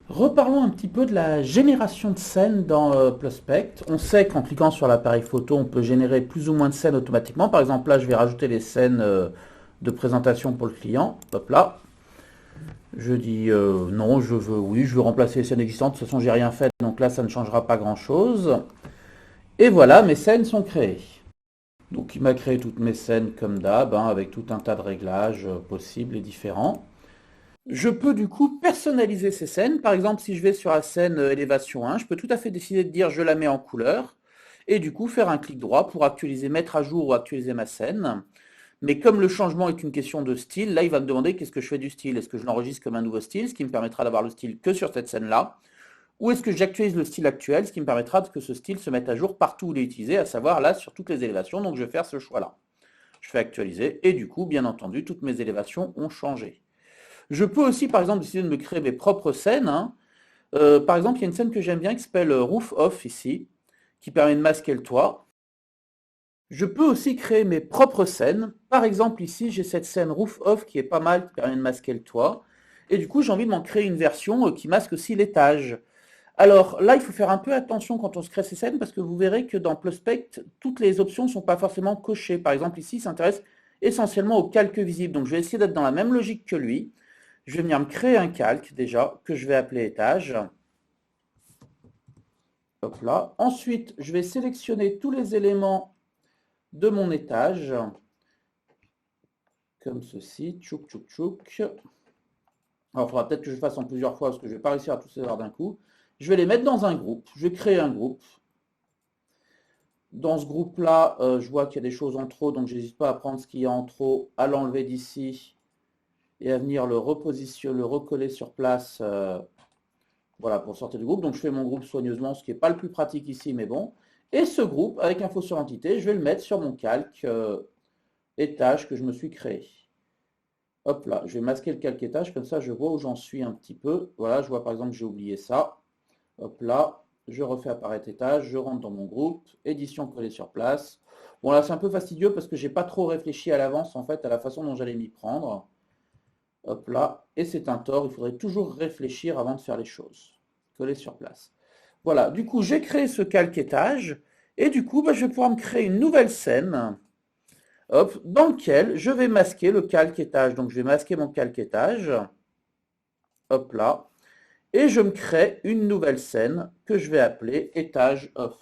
Reparlons un petit peu de la génération de scènes dans PlusSpec. On sait qu'en cliquant sur l'appareil photo, on peut générer plus ou moins de scènes automatiquement. Par exemple, là, je vais rajouter les scènes de présentation pour le client. Hop là. Je dis non, je veux oui, je veux remplacer les scènes existantes. De toute façon, j'ai rien fait, donc là, ça ne changera pas grand-chose. Et voilà, mes scènes sont créées. Donc, il m'a créé toutes mes scènes comme d'hab, avec tout un tas de réglages possibles et différents. Je peux du coup personnaliser ces scènes. Par exemple, si je vais sur la scène élévation 1, je peux tout à fait décider de dire je la mets en couleur et du coup faire un clic droit pour actualiser, mettre à jour ou actualiser ma scène. Mais comme le changement est une question de style, là il va me demander qu'est-ce que je fais du style. Est-ce que je l'enregistre comme un nouveau style, ce qui me permettra d'avoir le style que sur cette scène-là, ou est-ce que j'actualise le style actuel, ce qui me permettra que ce style se mette à jour partout où il est utilisé, à savoir là sur toutes les élévations. Donc je vais faire ce choix-là. Je fais actualiser et du coup, bien entendu, toutes mes élévations ont changé. Je peux aussi, par exemple, décider de me créer mes propres scènes. Par exemple, il y a une scène que j'aime bien qui s'appelle Roof Off ici, qui permet de masquer le toit. Je peux aussi créer mes propres scènes. Par exemple, ici, j'ai cette scène Roof Off qui est pas mal, qui permet de masquer le toit. Et du coup, j'ai envie de m'en créer une version qui masque aussi l'étage. Alors là, il faut faire un peu attention quand on se crée ces scènes parce que vous verrez que dans Pluspect, toutes les options ne sont pas forcément cochées. Par exemple, ici, il s'intéresse essentiellement au calque visible. Donc, je vais essayer d'être dans la même logique que lui. Je vais venir me créer un calque déjà que je vais appeler étage. Hop là. Ensuite, je vais sélectionner tous les éléments de mon étage. Comme ceci. Tchouk, tchouk, tchouk. Alors, il faudra peut-être que je fasse en plusieurs fois parce que je ne vais pas réussir à tous les voir d'un coup. Je vais les mettre dans un groupe. Je vais créer un groupe. Dans ce groupe-là, je vois qu'il y a des choses en trop, donc je n'hésite pas à prendre ce qu'il y a en trop, à l'enlever d'ici et à venir le repositionner, le recoller sur place, voilà, pour sortir du groupe. Donc je fais mon groupe soigneusement, ce qui n'est pas le plus pratique ici, mais bon. Et ce groupe, avec info sur l'entité, je vais le mettre sur mon calque étage que je me suis créé. Hop là, je vais masquer le calque étage, comme ça je vois où j'en suis un petit peu. Voilà, je vois par exemple que j'ai oublié ça. Hop là, je refais apparaître étage, je rentre dans mon groupe, édition collée sur place. Bon là c'est un peu fastidieux parce que j'ai pas trop réfléchi à l'avance en fait à la façon dont j'allais m'y prendre. Hop là, et c'est un tort, il faudrait toujours réfléchir avant de faire les choses. Coller sur place. Voilà, du coup j'ai créé ce calque étage et du coup je vais pouvoir me créer une nouvelle scène hop, dans lequel je vais masquer le calque étage. Donc je vais masquer mon calque étage. Hop là. Et je me crée une nouvelle scène que je vais appeler étage off.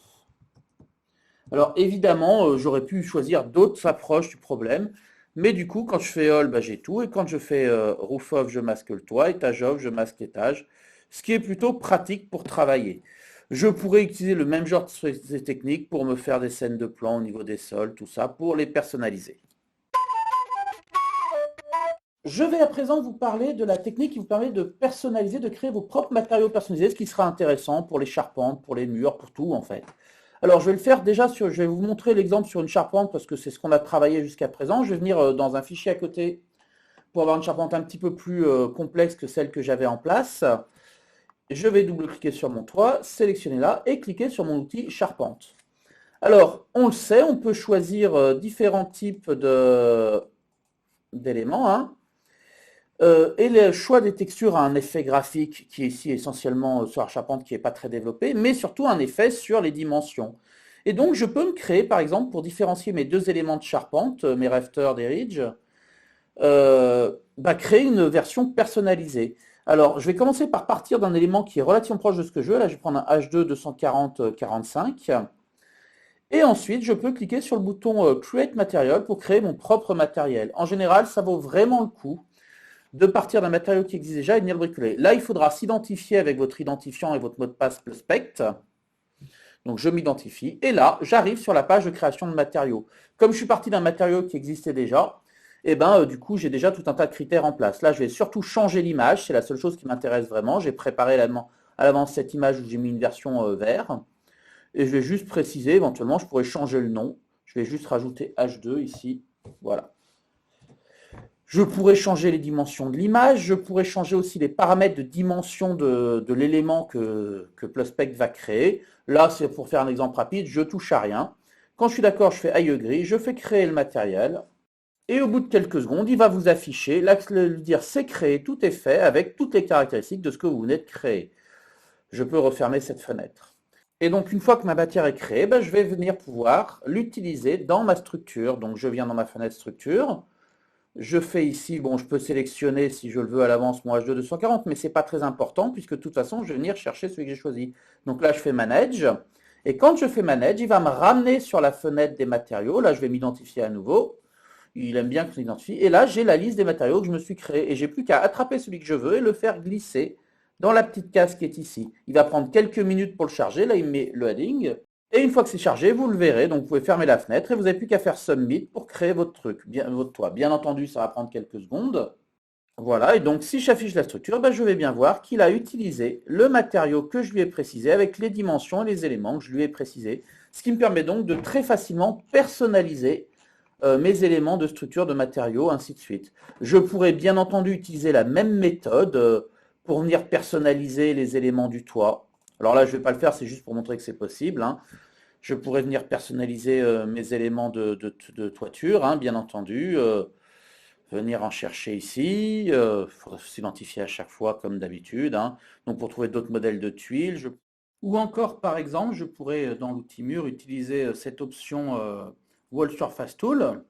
Alors évidemment, j'aurais pu choisir d'autres approches du problème, mais du coup, quand je fais all, j'ai tout, et quand je fais roof off, je masque le toit, étage off, je masque l'étage, ce qui est plutôt pratique pour travailler. Je pourrais utiliser le même genre de techniques pour me faire des scènes de plan au niveau des sols, tout ça, pour les personnaliser. Je vais à présent vous parler de la technique qui vous permet de personnaliser, de créer vos propres matériaux personnalisés, ce qui sera intéressant pour les charpentes, pour les murs, pour tout en fait. Alors je vais le faire déjà, je vais vous montrer l'exemple sur une charpente parce que c'est ce qu'on a travaillé jusqu'à présent. Je vais venir dans un fichier à côté pour avoir une charpente un petit peu plus complexe que celle que j'avais en place. Je vais double-cliquer sur mon toit, sélectionner là et cliquer sur mon outil charpente. Alors, on le sait, on peut choisir différents types d'éléments, hein. Et le choix des textures a un effet graphique qui est ici essentiellement sur la charpente qui n'est pas très développé, mais surtout un effet sur les dimensions. Et donc je peux me créer par exemple pour différencier mes deux éléments de charpente, mes rafters des ridges, créer une version personnalisée. Alors je vais commencer par partir d'un élément qui est relativement proche de ce que je veux. Là je vais prendre un H2 240-45. Et ensuite, je peux cliquer sur le bouton Create Material pour créer mon propre matériel. En général, ça vaut vraiment le coup de partir d'un matériau qui existe déjà et de venir le bricoler. Là, il faudra s'identifier avec votre identifiant et votre mot de passe Pluspect. Donc, je m'identifie. Et là, j'arrive sur la page de création de matériaux. Comme je suis parti d'un matériau qui existait déjà, du coup, j'ai déjà tout un tas de critères en place. Là, je vais surtout changer l'image. C'est la seule chose qui m'intéresse vraiment. J'ai préparé à l'avance cette image où j'ai mis une version vert. Et je vais juste préciser, éventuellement, je pourrais changer le nom. Je vais juste rajouter H2 ici. Voilà. Je pourrais changer les dimensions de l'image, je pourrais changer aussi les paramètres de dimension de l'élément que Pluspect va créer. Là, c'est pour faire un exemple rapide, je touche à rien. Quand je suis d'accord, je fais I agree, je fais créer le matériel. Et au bout de quelques secondes, il va vous afficher, là, lui dire c'est créé, tout est fait avec toutes les caractéristiques de ce que vous venez de créer. Je peux refermer cette fenêtre. Et donc, une fois que ma matière est créée, je vais venir pouvoir l'utiliser dans ma structure. Donc, je viens dans ma fenêtre structure. Je fais ici, bon, je peux sélectionner si je le veux à l'avance mon H2 240, mais ce n'est pas très important puisque de toute façon, je vais venir chercher celui que j'ai choisi. Donc là, je fais Manage. Et quand je fais Manage, il va me ramener sur la fenêtre des matériaux. Là, je vais m'identifier à nouveau. Il aime bien que je m'identifie. Et là, j'ai la liste des matériaux que je me suis créé. Et j'ai plus qu'à attraper celui que je veux et le faire glisser dans la petite case qui est ici. Il va prendre quelques minutes pour le charger. Là, il met le heading. Et une fois que c'est chargé, vous le verrez, donc vous pouvez fermer la fenêtre et vous n'avez plus qu'à faire Submit pour créer votre truc, votre toit. Bien entendu, ça va prendre quelques secondes. Voilà, et donc si j'affiche la structure, je vais bien voir qu'il a utilisé le matériau que je lui ai précisé avec les dimensions et les éléments que je lui ai précisés, ce qui me permet donc de très facilement personnaliser mes éléments de structure, de matériaux, ainsi de suite. Je pourrais bien entendu utiliser la même méthode pour venir personnaliser les éléments du toit. Alors là, je ne vais pas le faire, c'est juste pour montrer que c'est possible, hein. Je pourrais venir personnaliser mes éléments de toiture, hein, bien entendu. venir en chercher ici. Il faudra s'identifier à chaque fois comme d'habitude, hein. Donc pour trouver d'autres modèles de tuiles, ou encore par exemple, je pourrais dans l'outil mur utiliser cette option Wall Surface Tool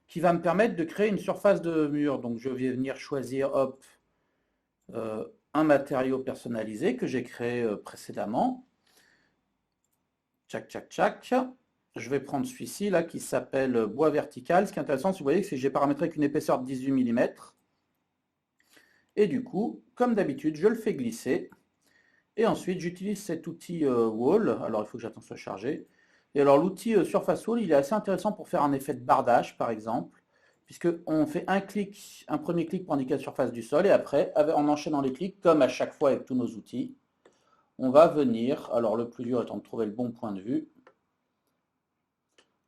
qui va me permettre de créer une surface de mur. Donc je vais venir choisir hop, un matériau personnalisé que j'ai créé précédemment. Tchac, tchac, tchac. Je vais prendre celui-ci là qui s'appelle bois vertical. Ce qui est intéressant, si vous voyez, c'est que j'ai paramétré avec une épaisseur de 18 mm. Et du coup, comme d'habitude, je le fais glisser. Et ensuite, j'utilise cet outil Wall. Alors, il faut que j'attende soit chargé. Et alors, l'outil Surface Wall, il est assez intéressant pour faire un effet de bardage, par exemple, puisqu'on fait un premier clic pour indiquer la surface du sol, et après, en enchaînant les clics, comme à chaque fois avec tous nos outils, on va venir, alors le plus dur étant de trouver le bon point de vue,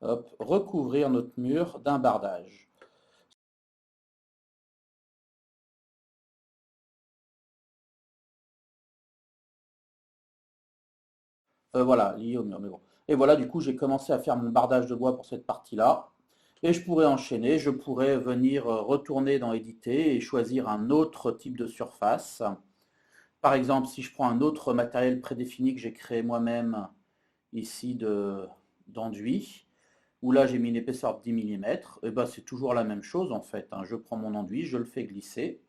hop, recouvrir notre mur d'un bardage. Voilà, lié au mur, mais bon. Et voilà, du coup, j'ai commencé à faire mon bardage de bois pour cette partie-là. Et je pourrais enchaîner, je pourrais venir retourner dans Éditer et choisir un autre type de surface. Par exemple, si je prends un autre matériel prédéfini que j'ai créé moi-même, ici d'enduit, où là j'ai mis une épaisseur de 10 mm, et ben c'est toujours la même chose en fait, hein. Je prends mon enduit, je le fais glisser.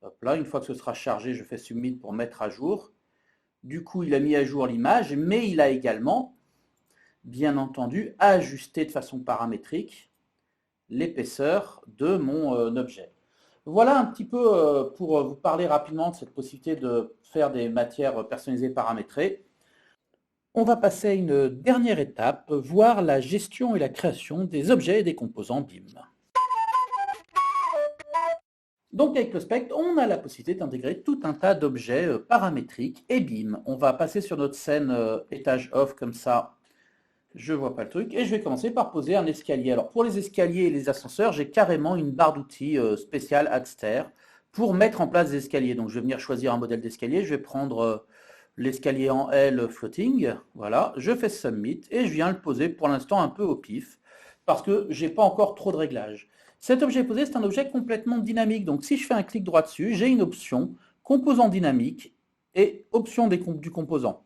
Hop là, une fois que ce sera chargé, je fais Submit pour mettre à jour. Du coup, il a mis à jour l'image, mais il a également, bien entendu, ajusté de façon paramétrique l'épaisseur de mon objet. Voilà un petit peu pour vous parler rapidement de cette possibilité de faire des matières personnalisées paramétrées. On va passer à une dernière étape, voir la gestion et la création des objets et des composants BIM. Donc avec le spectre, on a la possibilité d'intégrer tout un tas d'objets paramétriques et BIM. On va passer sur notre scène étage off comme ça, je vois pas le truc, et je vais commencer par poser un escalier. Alors pour les escaliers et les ascenseurs, j'ai carrément une barre d'outils spéciale Adster pour mettre en place des escaliers. Donc je vais venir choisir un modèle d'escalier, je vais prendre l'escalier en L floating, voilà, je fais Submit et je viens le poser pour l'instant un peu au pif, parce que j'ai pas encore trop de réglages. Cet objet posé, c'est un objet complètement dynamique, donc si je fais un clic droit dessus, j'ai une option composant dynamique et option du composant,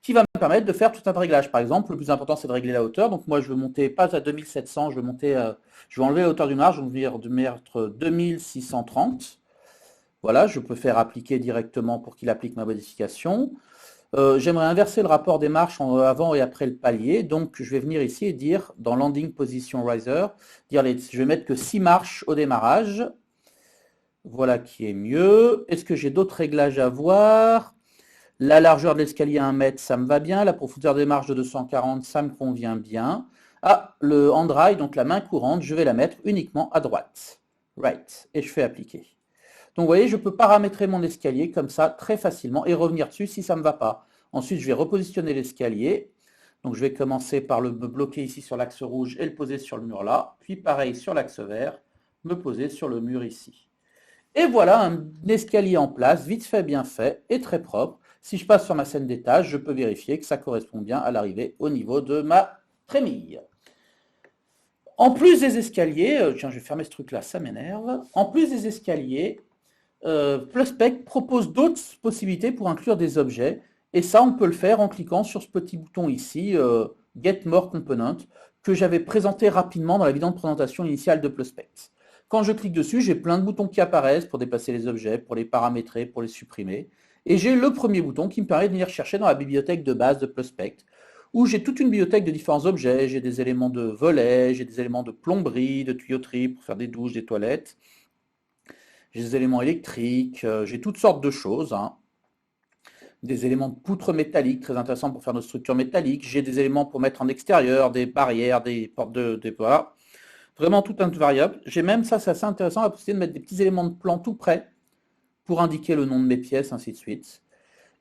qui va me permettre de faire tout un tas de réglages. Par exemple, le plus important, c'est de régler la hauteur. Donc moi, je veux monter pas à 2700, je vais enlever la hauteur du marge, je vais mettre 2630. Voilà, je peux faire appliquer directement pour qu'il applique ma modification. J'aimerais inverser le rapport des marches avant et après le palier. Donc, je vais venir ici et dire, dans Landing Position Riser, je vais mettre que 6 marches au démarrage. Voilà qui est mieux. Est-ce que j'ai d'autres réglages à voir? La largeur de l'escalier à 1 mètre, ça me va bien. La profondeur des marches de 240, ça me convient bien. Ah, le hand drive, donc la main courante, je vais la mettre uniquement à droite. Right. Et je fais appliquer. Donc vous voyez, je peux paramétrer mon escalier comme ça très facilement et revenir dessus si ça ne me va pas. Ensuite, je vais repositionner l'escalier. Donc je vais commencer par me bloquer ici sur l'axe rouge et le poser sur le mur là. Puis pareil sur l'axe vert, me poser sur le mur ici. Et voilà un escalier en place, vite fait, bien fait et très propre. Si je passe sur ma scène d'étage, je peux vérifier que ça correspond bien à l'arrivée au niveau de ma trémille. En plus des escaliers, tiens, je vais fermer ce truc-là, ça m'énerve. En plus des escaliers, Pluspec propose d'autres possibilités pour inclure des objets. Et ça, on peut le faire en cliquant sur ce petit bouton ici, Get More Component, que j'avais présenté rapidement dans la vidéo de présentation initiale de Pluspec. Quand je clique dessus, j'ai plein de boutons qui apparaissent pour déplacer les objets, pour les paramétrer, pour les supprimer. Et j'ai le premier bouton qui me permet de venir chercher dans la bibliothèque de base de Pluspec, où j'ai toute une bibliothèque de différents objets. J'ai des éléments de volets, j'ai des éléments de plomberie, de tuyauterie pour faire des douches, des toilettes. J'ai des éléments électriques, j'ai toutes sortes de choses, hein. Des éléments de poutres métalliques, très intéressants pour faire nos structures métalliques. J'ai des éléments pour mettre en extérieur, des barrières, des portes voilà. Vraiment tout un variable. J'ai même, ça c'est assez intéressant, la possibilité de mettre des petits éléments de plan tout près pour indiquer le nom de mes pièces, ainsi de suite.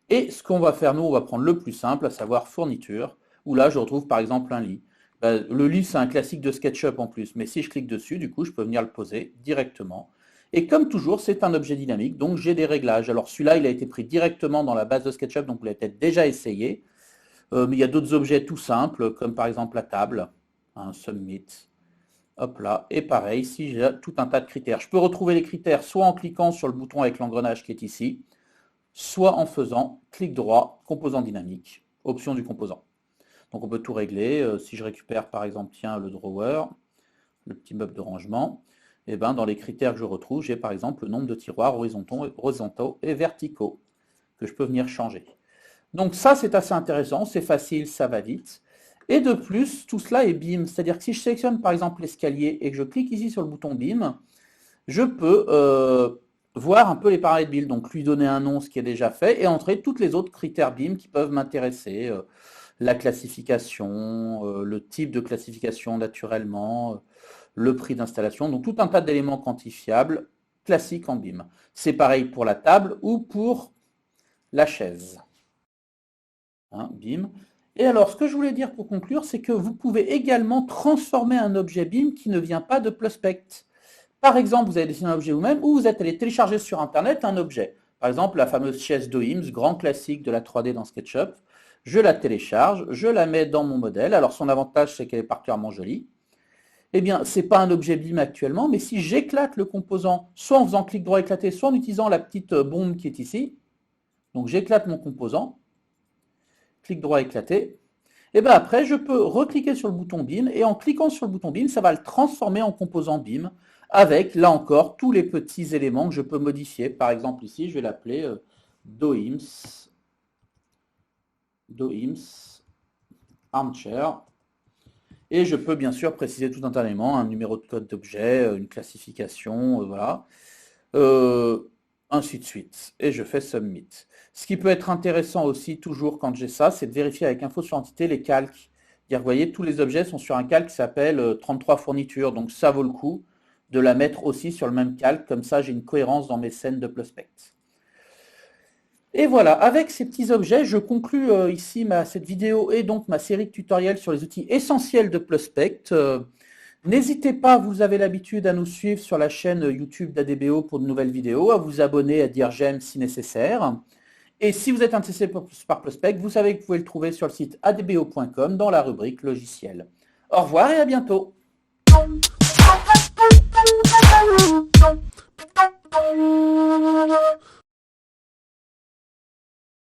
Et ce qu'on va faire, nous, on va prendre le plus simple, à savoir fourniture, où là je retrouve par exemple un lit. Le lit, c'est un classique de SketchUp en plus, mais si je clique dessus, du coup, je peux venir le poser directement. Et comme toujours, c'est un objet dynamique, donc j'ai des réglages. Alors celui-là, il a été pris directement dans la base de SketchUp, donc vous l'avez peut-être déjà essayé. Mais il y a d'autres objets tout simples, comme par exemple la table, un Submit. Hop là, et pareil, si j'ai tout un tas de critères. Je peux retrouver les critères soit en cliquant sur le bouton avec l'engrenage qui est ici, soit en faisant clic droit, composant dynamique, option du composant. Donc on peut tout régler. Si je récupère par exemple, tiens, le drawer, le petit meuble de rangement, et ben dans les critères que je retrouve, j'ai par exemple le nombre de tiroirs horizontaux et verticaux que je peux venir changer. Donc ça, c'est assez intéressant, c'est facile, ça va vite. Et de plus, tout cela est BIM, c'est-à-dire que si je sélectionne par exemple l'escalier et que je clique ici sur le bouton BIM, je peux voir un peu les paramètres BIM, donc lui donner un nom, ce qui est déjà fait, et entrer tous les autres critères BIM qui peuvent m'intéresser, la classification, le type de classification naturellement, le prix d'installation, donc tout un tas d'éléments quantifiables classiques en BIM. C'est pareil pour la table ou pour la chaise. Hein, BIM. Et alors, ce que je voulais dire pour conclure, c'est que vous pouvez également transformer un objet BIM qui ne vient pas de Pluspect. Par exemple, vous avez dessiné un objet vous-même ou vous êtes allé télécharger sur Internet un objet. Par exemple, la fameuse chaise d'Oims, grand classique de la 3D dans SketchUp. Je la télécharge, je la mets dans mon modèle. Alors, son avantage, c'est qu'elle est particulièrement jolie. Eh bien, ce n'est pas un objet BIM actuellement, mais si j'éclate le composant, soit en faisant clic droit éclaté, soit en utilisant la petite bombe qui est ici, donc j'éclate mon composant, clic droit éclaté, et bien après, je peux recliquer sur le bouton BIM, et en cliquant sur le bouton BIM, ça va le transformer en composant BIM, avec, là encore, tous les petits éléments que je peux modifier. Par exemple, ici, je vais l'appeler DOIMS Armchair. Et je peux bien sûr préciser tout un tas d'éléments, un numéro de code d'objet, une classification, voilà. Ainsi de suite. Et je fais Submit. Ce qui peut être intéressant aussi, toujours quand j'ai ça, c'est de vérifier avec Info sur Entité les calques. Vous voyez, tous les objets sont sur un calque qui s'appelle 33 fournitures. Donc ça vaut le coup de la mettre aussi sur le même calque. Comme ça, j'ai une cohérence dans mes scènes de Pluspect. Et voilà, avec ces petits objets, je conclus ici cette vidéo et donc ma série de tutoriels sur les outils essentiels de Pluspect. N'hésitez pas, vous avez l'habitude à nous suivre sur la chaîne YouTube d'ADBO pour de nouvelles vidéos, à vous abonner, à dire j'aime si nécessaire. Et si vous êtes intéressé par Pluspect, vous savez que vous pouvez le trouver sur le site adbo.com dans la rubrique logiciel. Au revoir et à bientôt.